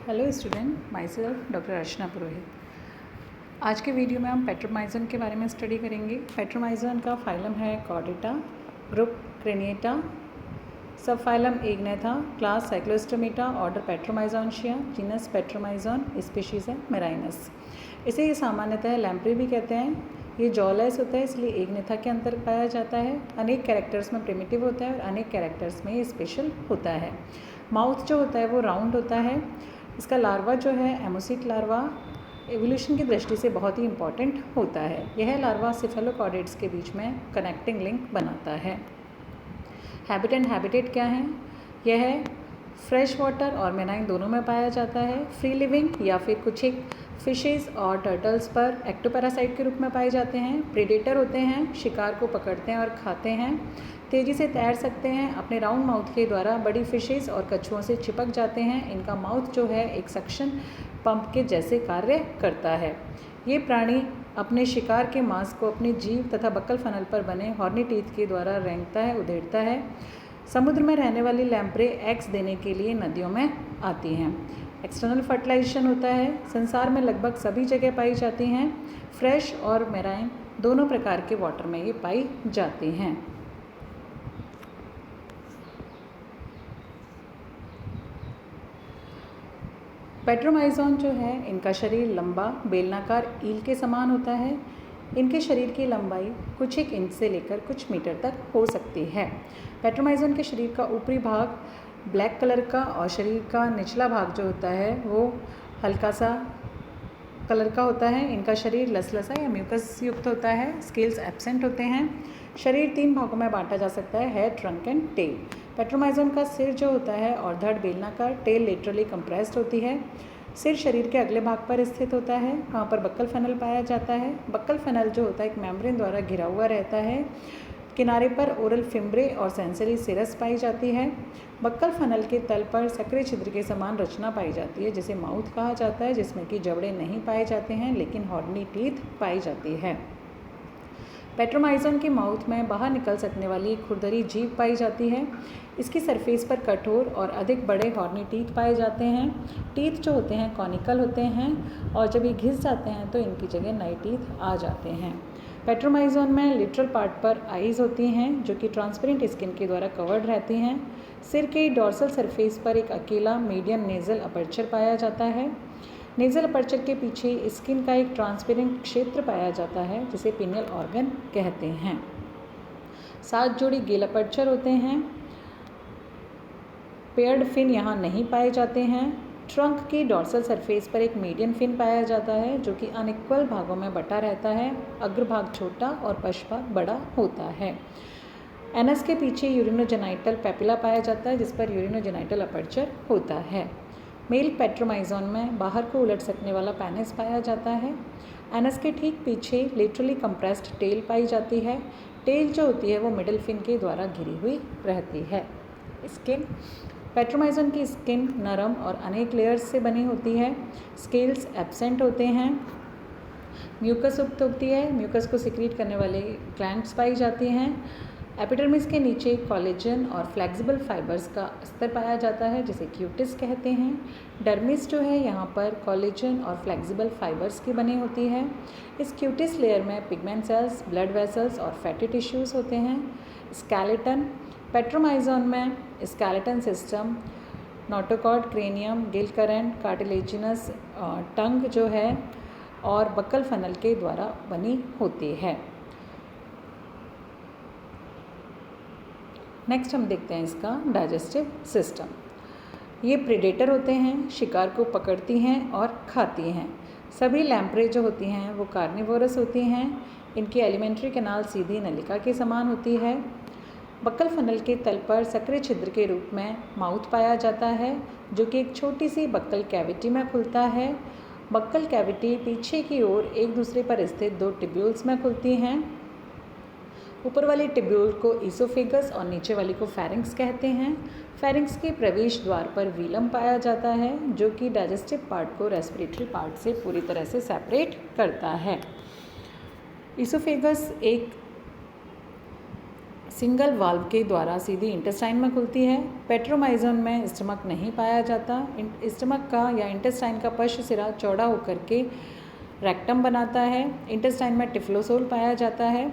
Hello student, myself doctor Archana Purohit. आज के video में हम पेट्रोमाइजन के बारे में स्टडी करेंगे। पेट्रोमाइजन का फाइलम है chordata, group craniata, sub phylum agnatha, class cyclostomata, order petromyzontia, genus petromyzon, species है मेराइनस। इसे ये सामान्यतः लैम्प्रे भी कहते हैं। ये जॉलेस होता है इसलिए इग्नेथा के अंतर पाया जाता है। अनेक कैरेक्टर्स में प्रिमिटिव होता है और अनेक कैरेक्टर्स में ये स्पेशल होता है। माउथ जो होता है वो राउंड होता है। इसका लार्वा जो है एमोसिक लार्वा एवोल्यूशन की दृष्टि से बहुत ही इम्पॉर्टेंट होता है। यह लार्वा सिफेलोकॉर्डेट्स के बीच में कनेक्टिंग लिंक बनाता है। हैबिट एंड हैबिटेट क्या है? यह है फ्रेश वाटर और मेराइन दोनों में पाया जाता है। फ्री लिविंग या फिर कुछ एक फिशेस और टर्टल्स पर एक्टोपैरासाइट के रूप में पाए जाते हैं। प्रेडेटर होते हैं, शिकार को पकड़ते हैं और खाते हैं। तेज़ी से तैर सकते हैं, अपने राउंड माउथ के द्वारा बड़ी फिशेस और कछुओं से चिपक जाते हैं। इनका माउथ जो है एक सक्शन पंप के जैसे कार्य करता है। ये प्राणी अपने शिकार के मांस को अपनी जीभ तथा बक्कल फनल पर बने हॉर्नी टीथ के द्वारा रेंगता है, उधेड़ता है। समुद्र में रहने वाली लैम्प्रे एग्स देने के लिए नदियों में आती हैं। एक्सटर्नल फर्टिलाइजेशन होता है। संसार में लगभग सभी जगह पाई जाती हैं। फ्रेश और मेराइन दोनों प्रकार के वाटर में ये पाई जाती हैं। पेट्रोमाइजोन जो है इनका शरीर लंबा बेलनाकार ईल के समान होता है। इनके शरीर की लंबाई कुछ एक इंच से लेकर कुछ मीटर तक हो सकती है। पेट्रोमाइजोन के शरीर का ऊपरी भाग ब्लैक कलर का और शरीर का निचला भाग जो होता है वो हल्का सा कलर का होता है। इनका शरीर लसलसा या म्यूकस युक्त होता है। स्केल्स एब्सेंट होते हैं। शरीर 3 भागों में बांटा जा सकता है, head, trunk and tail. Petromyzon का सिर जो होता है और धड़ बेलनाकार, टेल लेटरली कंप्रेस्ड होती है। सिर शरीर के अगले भाग पर स्थित होता है, वहाँ पर बक्कल फनल पाया जाता है। बक्कल फनल जो होता है एक मेम्ब्रेन द्वारा घिरा हुआ रहता है। किनारे पर ओरल फिम्ब्रे और सेंसरी सिरस पाई जाती है। बक्कल फनल के तल पर सक्रिय छिद्र के समान रचना पाई जाती है जिसे माउथ कहा जाता है, जिसमें कि जबड़े नहीं पाए जाते हैं लेकिन हॉर्नी टीथ पाई जाती है। पेट्रोमाइजोन के माउथ में बाहर निकल सकने वाली खुरदरी जीभ पाई जाती है। इसकी सरफेस पर कठोर और अधिक बड़े हॉर्नी टीथ पाए जाते हैं। टीथ जो होते हैं कॉनिकल होते हैं और जब ये घिस जाते हैं तो इनकी जगह नए टीथ आ जाते हैं। पेट्रोमाइजोन में लिटरल पार्ट पर आईज होती हैं जो कि ट्रांसपेरेंट स्किन के द्वारा कवर्ड रहती हैं। सिर के डॉर्सल सरफेस पर एक अकेला मीडियम नेज़ल अपर्चर पाया जाता है। नेज़ल अपर्चर के पीछे स्किन का एक ट्रांसपेरेंट क्षेत्र पाया जाता है जिसे पिनियल ऑर्गन कहते हैं। 7 जोड़ी गिल अपर्चर होते हैं। पेयर्ड फिन यहाँ नहीं पाए जाते हैं। ट्रंक की डॉर्सल सरफेस पर एक मीडियन फिन पाया जाता है जो कि अनइक्वल भागों में बटा रहता है। अग्रभाग छोटा और पश्चभाग बड़ा होता है। एनस के पीछे यूरिनोजेनाइटल पेपिला पाया जाता है जिस पर यूरिनोजेनाइटल अपर्चर होता है। मेल पेट्रोमाइजोन में बाहर को उलट सकने वाला पेनिस पाया जाता है। एनस के ठीक पीछे लेटरली कंप्रेस्ड टेल पाई जाती है। टेल जो होती है वो मिडल फिन के द्वारा घिरी हुई रहती है। स्किन पेट्रोमाइजोन की स्किन नरम और अनेक लेयर्स से बनी होती है। स्केल्स एब्सेंट होते हैं। म्यूकस युक्त होती है। म्यूकस को सिक्रीट करने वाले ग्लैंड्स पाई जाती हैं। एपिडर्मिस के नीचे कोलेजन और फ्लेक्सिबल फाइबर्स का स्तर पाया जाता है जिसे क्यूटिस कहते हैं। डर्मिस जो है यहाँ पर कोलेजन और फ्लेक्सिबल फाइबर्स की बनी होती है। इस क्यूटिस लेयर में पिगमेंट सेल्स, ब्लड वेसल्स और फैटी टिश्यूज़ होते हैं। स्केलेटन पेट्रोमाइजोन में skeleton system notochord, cranium, gill current, cartilaginous tongue जो है और बक्कल फनल के द्वारा बनी होती है। नेक्स्ट हम देखते हैं इसका डाइजेस्टिव सिस्टम। ये प्रेडेटर होते हैं, शिकार को पकड़ती हैं और खाती हैं। सभी लैम्प्रे जो होती हैं वो कार्निवोरस होती हैं। इनकी एलिमेंट्री कैनाल सीधी नलिका के समान होती है। बक्कल फनल के तल पर सक्रिय छिद्र के रूप में माउथ पाया जाता है जो कि एक छोटी सी बक्कल कैविटी में खुलता है। बक्कल कैविटी पीछे की ओर एक दूसरे पर स्थित 2 टिब्यूल्स में खुलती हैं। ऊपर वाली टिब्यूल को ईसोफेगस और नीचे वाली को फेरिंक्स कहते हैं। फेरिंक्स के प्रवेश द्वार पर वीलम पाया जाता है जो कि डाइजेस्टिव पार्ट को रेस्पिरेटरी पार्ट से पूरी तरह से सेपरेट करता है। ईसोफेगस एक सिंगल वाल्व के द्वारा सीधी इंटेस्टाइन में खुलती है। पेट्रोमाइजोन में स्टमक नहीं पाया जाता। स्टमक का या इंटेस्टाइन का पश्च सिरा चौड़ा होकर के रेक्टम बनाता है। इंटेस्टाइन में टिफ्लोसोल पाया जाता है।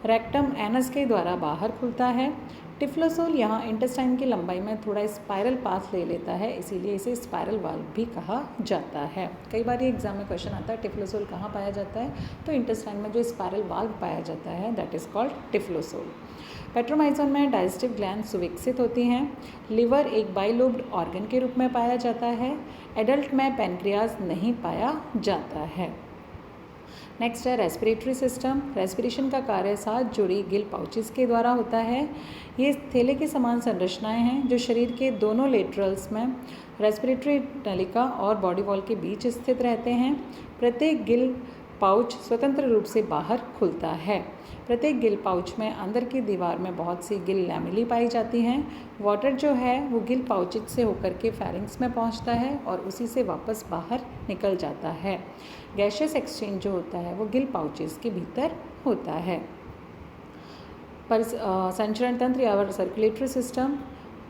रेक्टम एनस के द्वारा बाहर खुलता है। टिफ्लोसोल यहाँ इंटेस्टाइन की लंबाई में थोड़ा स्पाइरल पाथ ले लेता है, इसीलिए इसे स्पाइरल वाल्व भी कहा जाता है। कई बार ये एग्जाम में क्वेश्चन आता है टिफ्लोसोल कहाँ पाया जाता है, तो इंटेस्टाइन में जो स्पाइरल वाल्व पाया जाता है that is called typhlosole. Petromyzon में डाइजेस्टिव ग्लैंड सुविकसित होती हैं। लिवर एक बाइलोब्ड ऑर्गन के रूप में पाया जाता है। एडल्ट में पैनक्रियाज नहीं पाया जाता है। नेक्स्ट है रेस्पिरेटरी सिस्टम। रेस्पिरेशन का कार्य 7 जोड़ी गिल पाउचेस के द्वारा होता है। ये थैले के समान संरचनाएं हैं जो शरीर के दोनों लेटरल्स में रेस्पिरेटरी नलिका और बॉडी वॉल के बीच स्थित रहते हैं। प्रत्येक गिल पाउच स्वतंत्र रूप से बाहर खुलता है। प्रत्येक गिल पाउच में अंदर की दीवार में बहुत सी गिल लैमेली पाई जाती हैं। वाटर जो है वो गिल पाउचेज से होकर के फेरिंग्स में पहुंचता है और उसी से वापस बाहर निकल जाता है। गैशियस एक्सचेंज जो होता है वो गिल पाउचेज के भीतर होता है। पर संचरण तंत्र या सर्कुलेटरी सिस्टम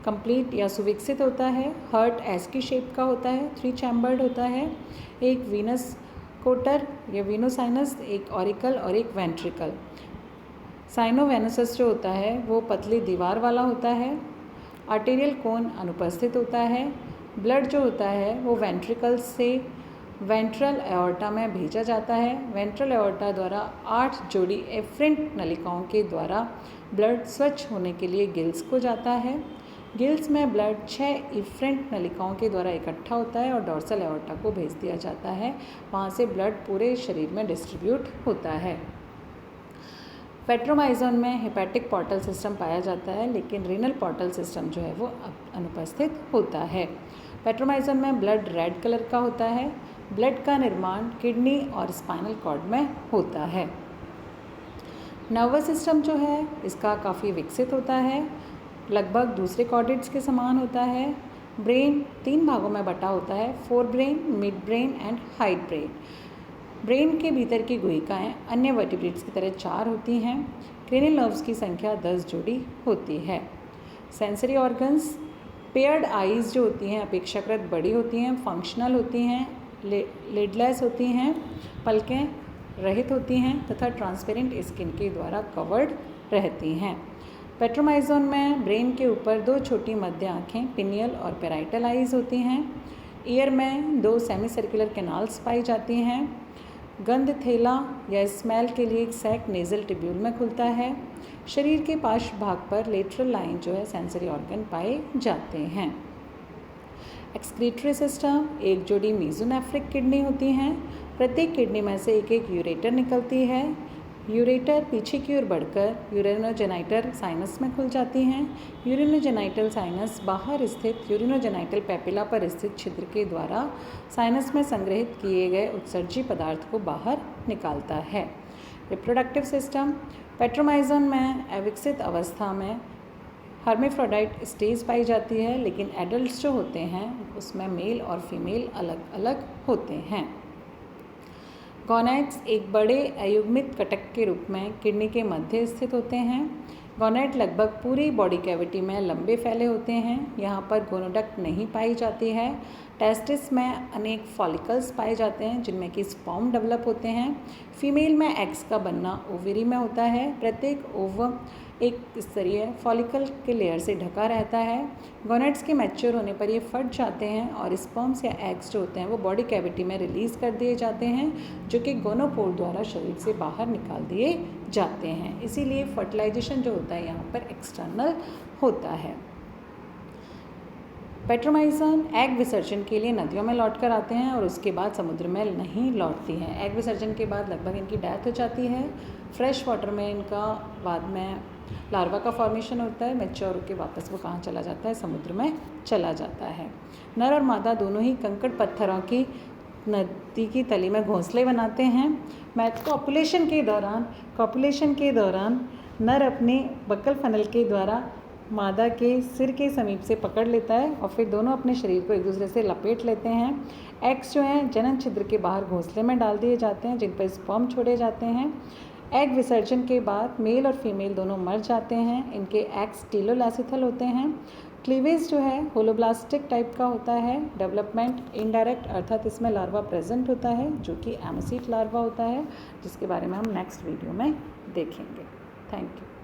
कंप्लीट या सुविकसित होता है। हार्ट एस की शेप का होता है, 3 चैम्बर्ड होता है। एक वीनस कोटर या वीनोसाइनस, एक ऑरिकल और एक वेंट्रिकल। साइनोवेनसस जो होता है वो पतली दीवार वाला होता है। आर्टेरियल कोन अनुपस्थित होता है। ब्लड जो होता है वो वेंट्रिकल से वेंट्रल एओर्टा में भेजा जाता है। वेंट्रल एओर्टा द्वारा 8 जोड़ी एफरेंट नलिकाओं के द्वारा ब्लड स्वच्छ होने के लिए गिल्स को जाता है। गिल्स में ब्लड 6 इफरेंट नलिकाओं के द्वारा इकट्ठा होता है और डॉर्सल एओर्टा को भेज दिया जाता है। वहाँ से ब्लड पूरे शरीर में डिस्ट्रीब्यूट होता है। पेट्रोमाइजोन में हेपेटिक पोर्टल सिस्टम पाया जाता है, लेकिन रीनल पोर्टल सिस्टम जो है वो अनुपस्थित होता है। पेट्रोमाइजोन में ब्लड रेड कलर का होता है। ब्लड का निर्माण किडनी और स्पाइनल कॉर्ड में होता है। नर्वस सिस्टम जो है इसका काफ़ी विकसित होता है, लगभग दूसरे कॉर्डेट्स के समान होता है। ब्रेन 3 भागों में बटा होता है, fore brain, mid brain and hide brain. Brain के भीतर की गुहिकाएँ अन्य वर्टिब्रेट्स की तरह 4 होती हैं। क्रेनियल नर्व्स की संख्या 10 जोड़ी होती है। सेंसरी ऑर्गन्स, पेयर्ड आइज़ जो होती हैं अपेक्षाकृत बड़ी होती हैं, फंक्शनल होती हैं, लिडलेस होती हैं, पलकें रहित होती हैं तथा ट्रांसपेरेंट स्किन के द्वारा कवर्ड रहती हैं। पेट्रोमाइजोन में ब्रेन के ऊपर 2 छोटी मध्य आँखें पिनियल और पेराइटल आइज़ होती हैं। ईयर में 2 सेमी सर्कुलर कैनाल्स पाई जाती हैं। गंध थैला या स्मेल के लिए एक सैक नेज़ल ट्यूब्यूल में खुलता है। शरीर के पार्श्व भाग पर लेटरल लाइन जो है सेंसरी ऑर्गन पाए जाते हैं। एक्सक्रीटरी सिस्टम, 1 जोड़ी मीजोनेफ्रिक किडनी होती हैं। प्रत्येक किडनी में से एक यूरेटर निकलती है। यूरेटर पीछे की ओर बढ़कर यूरिनोजेनाइटल साइनस में खुल जाती हैं। यूरिनोजेनाइटल साइनस बाहर स्थित यूरिनोजेनाइटल पेपिला पर स्थित छिद्र के द्वारा साइनस में संग्रहित किए गए उत्सर्जी पदार्थ को बाहर निकालता है। रिप्रोडक्टिव सिस्टम, पेट्रोमाइजोन में अविकसित अवस्था में हर्मेफ्रोडाइट स्टेज पाई जाती है, लेकिन एडल्ट्स जो होते हैं उसमें मेल और फीमेल अलग अलग होते हैं। गोनैड्स एक बड़े अयुग्मित कटक के रूप में किडनी के मध्य स्थित होते हैं। गोनैड लगभग पूरी बॉडी कैविटी में लंबे फैले होते हैं। यहाँ पर गोनोडक्ट नहीं पाई जाती है। टेस्टिस में अनेक फॉलिकल्स पाए जाते हैं जिनमें कि स्पर्म डेवलप होते हैं। फीमेल में एग्स का बनना ओवरी में होता है। प्रत्येक ओवम एक स्तरीय फॉलिकल के लेयर से ढका रहता है। गोनेड्स के मैच्योर होने पर ये फट जाते हैं और स्पर्म्स या एग्स जो होते हैं वो बॉडी कैविटी में रिलीज़ कर दिए जाते हैं, जो कि गोनोपोर द्वारा शरीर से बाहर निकाल दिए जाते हैं। इसीलिए फर्टिलाइजेशन जो होता है यहाँ पर एक्सटर्नल होता है। पेट्रोमाइजोन एग विसर्जन के लिए नदियों में लौट कर आते हैं और उसके बाद समुद्र में नहीं लौटती हैं। एग विसर्जन के बाद लगभग इनकी डेथ हो जाती है। फ्रेश वाटर में इनका बाद में लार्वा का फॉर्मेशन होता है। मैच्योर होकर वापस वो कहाँ चला जाता है, समुद्र में चला जाता है। नर और मादा दोनों ही कंकड़ पत्थरों की नदी की तली में घोंसले बनाते हैं। कॉपुलेशन के दौरान नर अपने बक्कल फनल के द्वारा मादा के सिर के समीप से पकड़ लेता है और फिर दोनों अपने शरीर को एक दूसरे से लपेट लेते हैं। एग्स जो हैं जनन छिद्र के बाहर घोंसले में डाल दिए जाते हैं, जिन पर स्पर्म छोड़े जाते हैं। एग विसर्जन के बाद मेल और फीमेल दोनों मर जाते हैं। इनके एग्स टेलोलैसिथल होते हैं। क्लीवेज जो है होलोब्लास्टिक टाइप का होता है। डेवलपमेंट इनडायरेक्ट अर्थात इसमें लार्वा प्रेजेंट होता है जो कि एमोसीट लार्वा होता है, जिसके बारे में हम नेक्स्ट वीडियो में देखेंगे। Thank you.